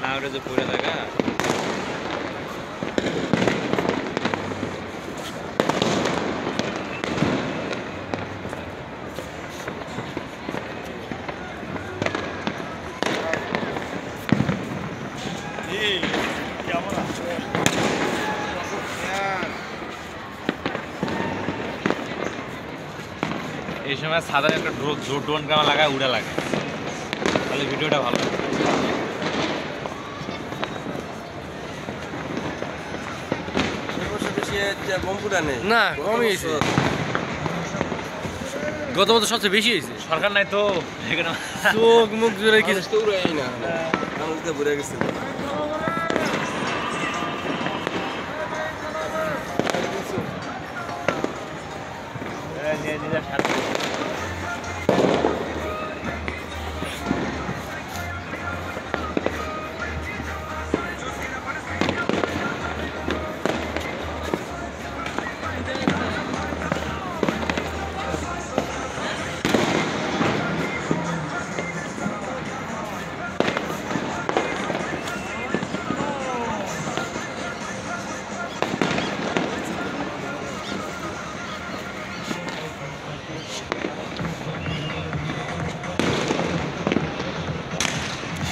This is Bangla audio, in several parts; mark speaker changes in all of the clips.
Speaker 1: না ওটা যে পড়ে থাকা এই সময় সাধারণ একটা ড্রোন ক্যামেরা লাগায় উড়া লাগে তাহলে ভিডিওটা ভালো লাগে।
Speaker 2: না কমই হয়েছে, গত বছর সবচেয়ে বেশি হয়েছে।
Speaker 1: সরকার নাই তো এখানে
Speaker 2: চোখ মুখ জুড়ে কিছু
Speaker 3: ঘুরে গেছে।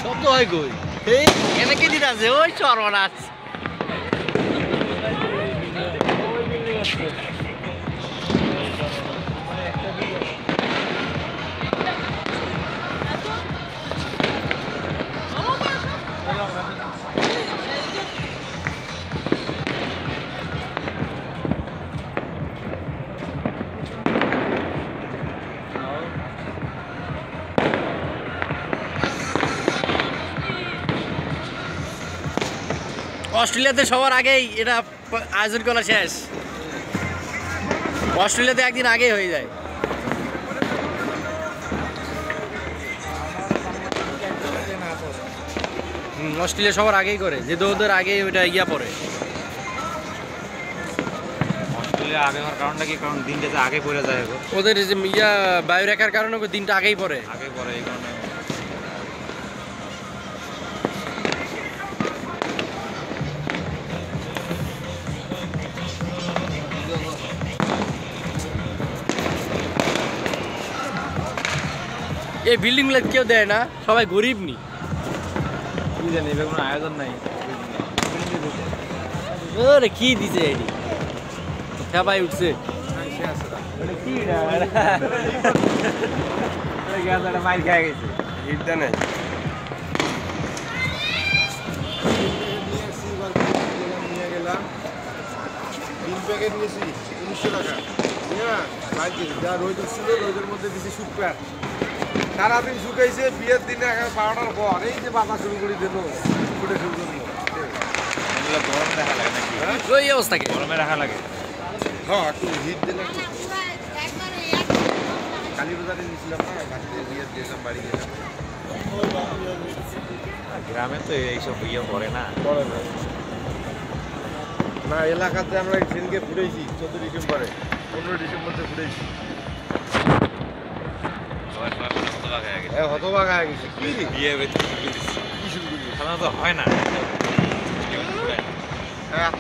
Speaker 2: শব্দ হয় কই? এই এনেকে দিতে আছে ওই সর্বনাশ। অস্ট্রেলিয়াতে সবার আগেই এটা আয়োজন করা শেষ। অস্ট্রেলিয়াতে একদিন আগেই হয়ে যায়। অস্ট্রেলিয়া সবার আগেই করে, যেহেতু ওদের আগে ওইটা ইয়া পড়ে।
Speaker 1: অস্ট্রেলিয়া আগে হওয়ার কারণটা কি? কারণ দিনটা যে আগে পড়ে যায়
Speaker 2: ওদের যে ইয়া বায়ু রেখার কারণে দিনটা আগেই পড়ে।
Speaker 1: আগে পড়ে এই কারণে।
Speaker 2: এই বিল্ডিং গুলো কেউ দেয় না, সবাই গরিব নি।
Speaker 1: কি জানি এবার কোনো আয়োজন নাই।
Speaker 2: ওরে কি দিছে এটি, সবাই উঠছে।
Speaker 1: মাইল খেয়ে গেছে
Speaker 3: হিটটা নেই। নিয়ে গেলাম 3 প্যাকেট নিয়েছি 1900 টাকা। যা রোদ ছিল রোদের মধ্যে দিছি শুকার, সারাদিন শুকাইছে। বিয়ের দিনে 12টার পর এই যে বাতা শুরু করে দিল, ফুটে শুরু করলো।
Speaker 1: গরমে রাখা লাগে নাকি?
Speaker 2: ওই অবস্থাকে
Speaker 1: গরমে রাখা লাগে।
Speaker 3: হ্যাঁ একটু হিট দিলে কালী বাজারে নিয়েছিলাম না, গাছতে বিয়ের দিয়েছিলাম, বাড়ি গেলাম।
Speaker 1: গ্রামে তো এইসব ইয়ে করে না।
Speaker 3: না এলাকাতে আমরা সেদিনকে ঘুরেছি 14 ডিসেম্বরে, 15 ডিসেম্বরতে ঘুরেছি।
Speaker 1: সবাই সবাই হতবাক হয়ে গেছে।
Speaker 3: হতবাক হয়ে গেছে। কি
Speaker 1: বিয়ে
Speaker 3: কি শুরু করি
Speaker 1: সাধারণত হয় না।
Speaker 3: এত